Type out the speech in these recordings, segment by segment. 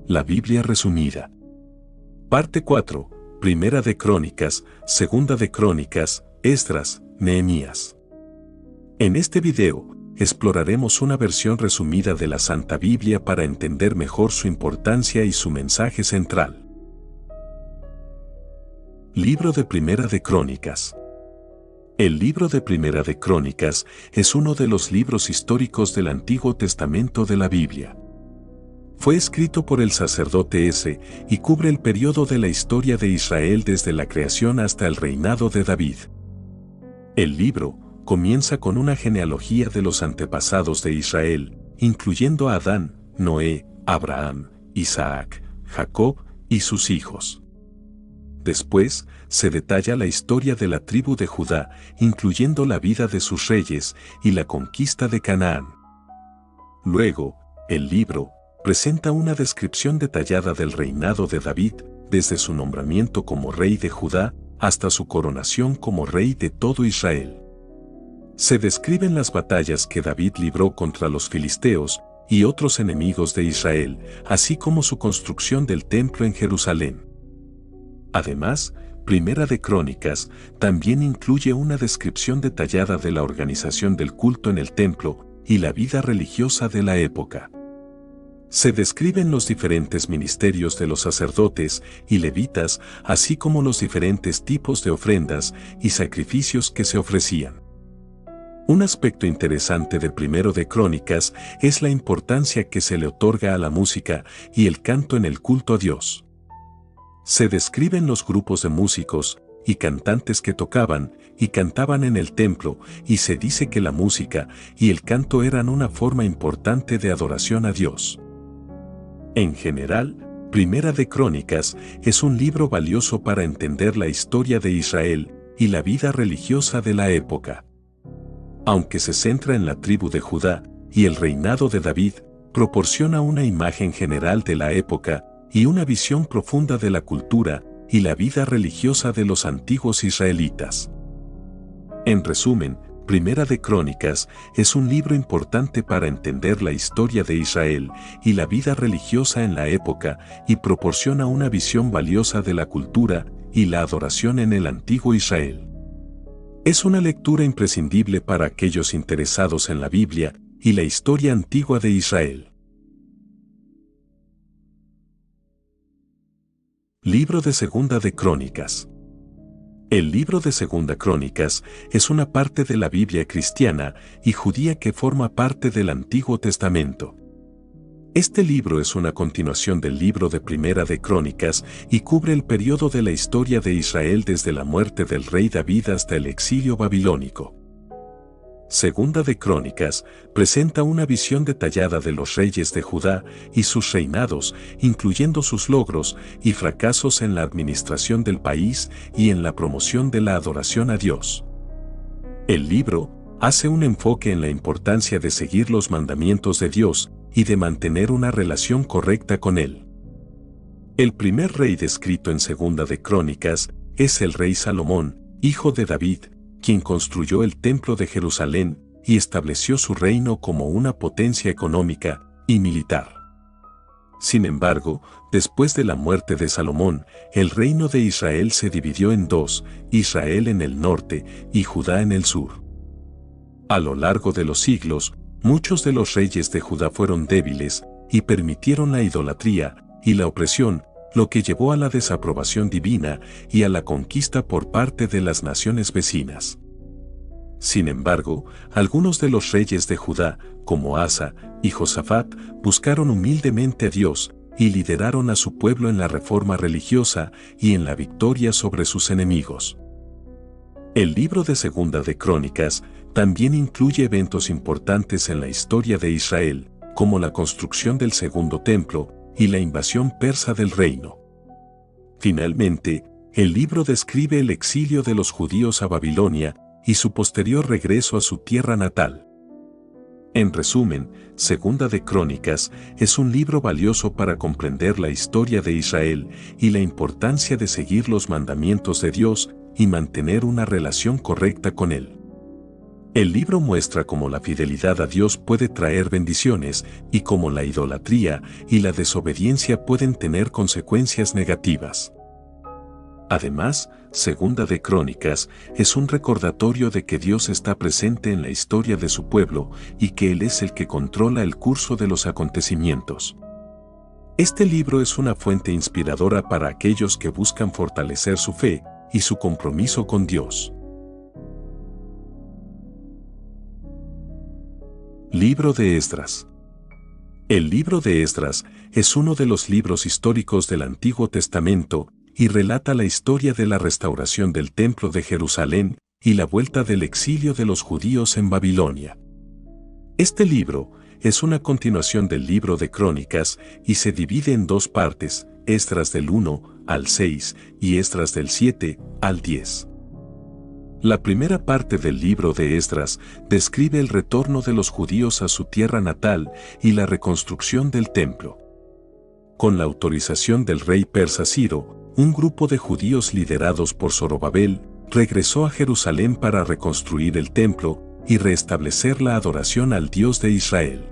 La Biblia resumida. Parte 4. Primera de Crónicas, Segunda de Crónicas, Esdras, Nehemías. En este video, exploraremos una versión resumida de la Santa Biblia para entender mejor su importancia y su mensaje central. Libro de Primera de Crónicas. El libro de Primera de Crónicas es uno de los libros históricos del Antiguo Testamento de la Biblia. Fue escrito por el sacerdote Esdras y cubre el periodo de la historia de Israel desde la creación hasta el reinado de David. El libro comienza con una genealogía de los antepasados de Israel, incluyendo a Adán, Noé, Abraham, Isaac, Jacob y sus hijos. Después, se detalla la historia de la tribu de Judá, incluyendo la vida de sus reyes y la conquista de Canaán. Luego, el libro presenta una descripción detallada del reinado de David, desde su nombramiento como rey de Judá hasta su coronación como rey de todo Israel. Se describen las batallas que David libró contra los filisteos y otros enemigos de Israel, así como su construcción del templo en Jerusalén. Además, Primera de Crónicas también incluye una descripción detallada de la organización del culto en el templo y la vida religiosa de la época. Se describen los diferentes ministerios de los sacerdotes y levitas, así como los diferentes tipos de ofrendas y sacrificios que se ofrecían. Un aspecto interesante de Primero de Crónicas es la importancia que se le otorga a la música y el canto en el culto a Dios. Se describen los grupos de músicos y cantantes que tocaban y cantaban en el templo, y se dice que la música y el canto eran una forma importante de adoración a Dios. En general, Primera de Crónicas es un libro valioso para entender la historia de Israel y la vida religiosa de la época. Aunque se centra en la tribu de Judá y el reinado de David, proporciona una imagen general de la época y una visión profunda de la cultura y la vida religiosa de los antiguos israelitas. En resumen, Primera de Crónicas es un libro importante para entender la historia de Israel y la vida religiosa en la época, y proporciona una visión valiosa de la cultura y la adoración en el antiguo Israel. Es una lectura imprescindible para aquellos interesados en la Biblia y la historia antigua de Israel. Libro de Segunda de Crónicas. El libro de Segunda Crónicas es una parte de la Biblia cristiana y judía que forma parte del Antiguo Testamento. Este libro es una continuación del libro de Primera de Crónicas y cubre el periodo de la historia de Israel desde la muerte del rey David hasta el exilio babilónico. Segunda de Crónicas presenta una visión detallada de los reyes de Judá y sus reinados, incluyendo sus logros y fracasos en la administración del país y en la promoción de la adoración a Dios. El libro hace un enfoque en la importancia de seguir los mandamientos de Dios y de mantener una relación correcta con Él. El primer rey descrito en Segunda de Crónicas es el rey Salomón, hijo de David, quien construyó el templo de Jerusalén y estableció su reino como una potencia económica y militar. Sin embargo, después de la muerte de Salomón, el reino de Israel se dividió en dos: Israel en el norte y Judá en el sur. A lo largo de los siglos, muchos de los reyes de Judá fueron débiles y permitieron la idolatría y la opresión, lo que llevó a la desaprobación divina y a la conquista por parte de las naciones vecinas. Sin embargo, algunos de los reyes de Judá, como Asa y Josafat, buscaron humildemente a Dios y lideraron a su pueblo en la reforma religiosa y en la victoria sobre sus enemigos. El libro de Segunda de Crónicas también incluye eventos importantes en la historia de Israel, como la construcción del segundo templo y la invasión persa del reino. Finalmente, el libro describe el exilio de los judíos a Babilonia y su posterior regreso a su tierra natal. En resumen, Segunda de Crónicas es un libro valioso para comprender la historia de Israel y la importancia de seguir los mandamientos de Dios y mantener una relación correcta con Él. El libro muestra cómo la fidelidad a Dios puede traer bendiciones y cómo la idolatría y la desobediencia pueden tener consecuencias negativas. Además, Segunda de Crónicas es un recordatorio de que Dios está presente en la historia de su pueblo y que Él es el que controla el curso de los acontecimientos. Este libro es una fuente inspiradora para aquellos que buscan fortalecer su fe y su compromiso con Dios. Libro de Esdras. El libro de Esdras es uno de los libros históricos del Antiguo Testamento y relata la historia de la restauración del Templo de Jerusalén y la vuelta del exilio de los judíos en Babilonia. Este libro es una continuación del libro de Crónicas y se divide en dos partes, Esdras del 1 al 6 y Esdras del 7 al 10. La primera parte del libro de Esdras describe el retorno de los judíos a su tierra natal y la reconstrucción del templo. Con la autorización del rey persa Ciro, un grupo de judíos liderados por Zorobabel regresó a Jerusalén para reconstruir el templo y restablecer la adoración al Dios de Israel.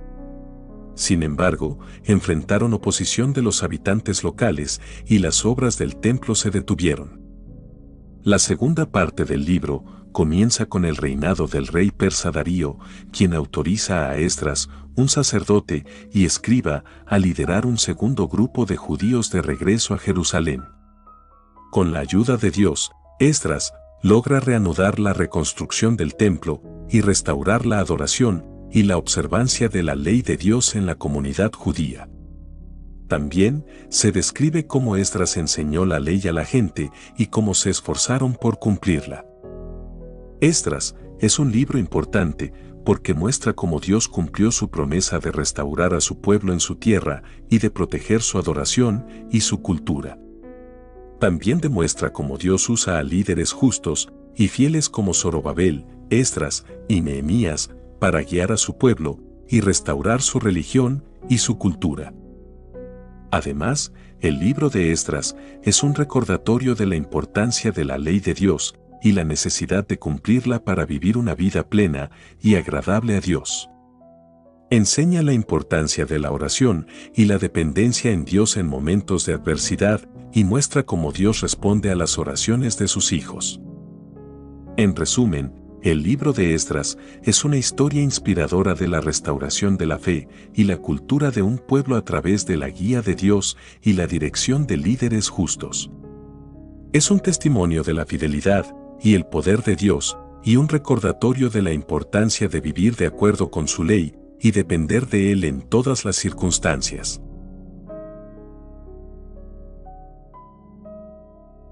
Sin embargo, enfrentaron oposición de los habitantes locales y las obras del templo se detuvieron. La segunda parte del libro comienza con el reinado del rey persa Darío, quien autoriza a Esdras, un sacerdote y escriba, a liderar un segundo grupo de judíos de regreso a Jerusalén. Con la ayuda de Dios, Esdras logra reanudar la reconstrucción del templo y restaurar la adoración y la observancia de la ley de Dios en la comunidad judía. También se describe cómo Esdras enseñó la ley a la gente y cómo se esforzaron por cumplirla. Esdras es un libro importante porque muestra cómo Dios cumplió su promesa de restaurar a su pueblo en su tierra y de proteger su adoración y su cultura. También demuestra cómo Dios usa a líderes justos y fieles como Zorobabel, Esdras y Nehemías para guiar a su pueblo y restaurar su religión y su cultura. Además, el libro de Esdras es un recordatorio de la importancia de la ley de Dios y la necesidad de cumplirla para vivir una vida plena y agradable a Dios. Enseña la importancia de la oración y la dependencia en Dios en momentos de adversidad y muestra cómo Dios responde a las oraciones de sus hijos. En resumen, el libro de Esdras es una historia inspiradora de la restauración de la fe y la cultura de un pueblo a través de la guía de Dios y la dirección de líderes justos. Es un testimonio de la fidelidad y el poder de Dios y un recordatorio de la importancia de vivir de acuerdo con su ley y depender de Él en todas las circunstancias.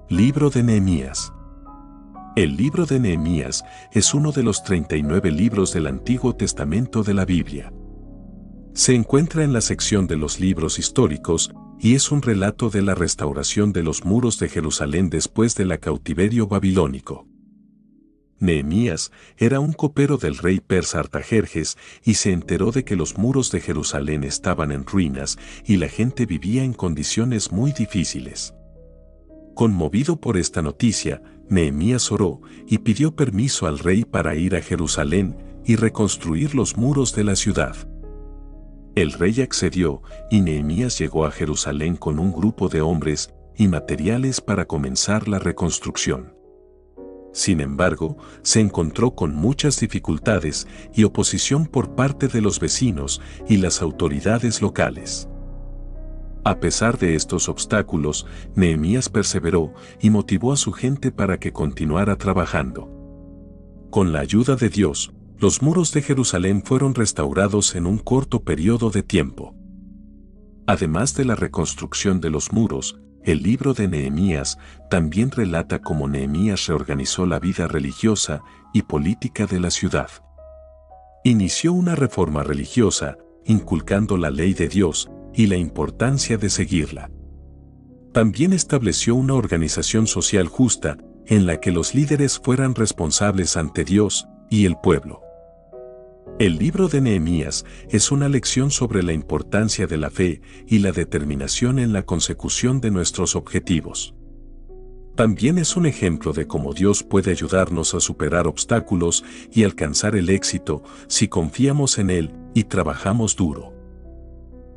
Libro de Nehemías. El libro de Nehemías es uno de los 39 libros del Antiguo Testamento de la Biblia. Se encuentra en la sección de los libros históricos y es un relato de la restauración de los muros de Jerusalén después del cautiverio babilónico. Nehemías era un copero del rey persa Artajerjes y se enteró de que los muros de Jerusalén estaban en ruinas y la gente vivía en condiciones muy difíciles. Conmovido por esta noticia, Nehemías oró y pidió permiso al rey para ir a Jerusalén y reconstruir los muros de la ciudad. El rey accedió y Nehemías llegó a Jerusalén con un grupo de hombres y materiales para comenzar la reconstrucción. Sin embargo, se encontró con muchas dificultades y oposición por parte de los vecinos y las autoridades locales. A pesar de estos obstáculos, Nehemías perseveró y motivó a su gente para que continuara trabajando. Con la ayuda de Dios, los muros de Jerusalén fueron restaurados en un corto periodo de tiempo. Además de la reconstrucción de los muros, el libro de Nehemías también relata cómo Nehemías reorganizó la vida religiosa y política de la ciudad. Inició una reforma religiosa, inculcando la ley de Dios y la importancia de seguirla. También estableció una organización social justa en la que los líderes fueran responsables ante Dios y el pueblo. El libro de Nehemías es una lección sobre la importancia de la fe y la determinación en la consecución de nuestros objetivos. También es un ejemplo de cómo Dios puede ayudarnos a superar obstáculos y alcanzar el éxito si confiamos en Él y trabajamos duro.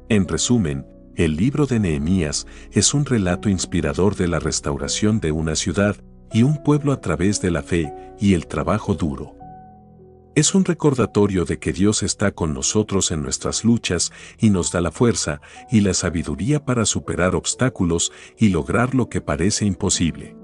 En resumen, el libro de Nehemías es un relato inspirador de la restauración de una ciudad y un pueblo a través de la fe y el trabajo duro. Es un recordatorio de que Dios está con nosotros en nuestras luchas y nos da la fuerza y la sabiduría para superar obstáculos y lograr lo que parece imposible.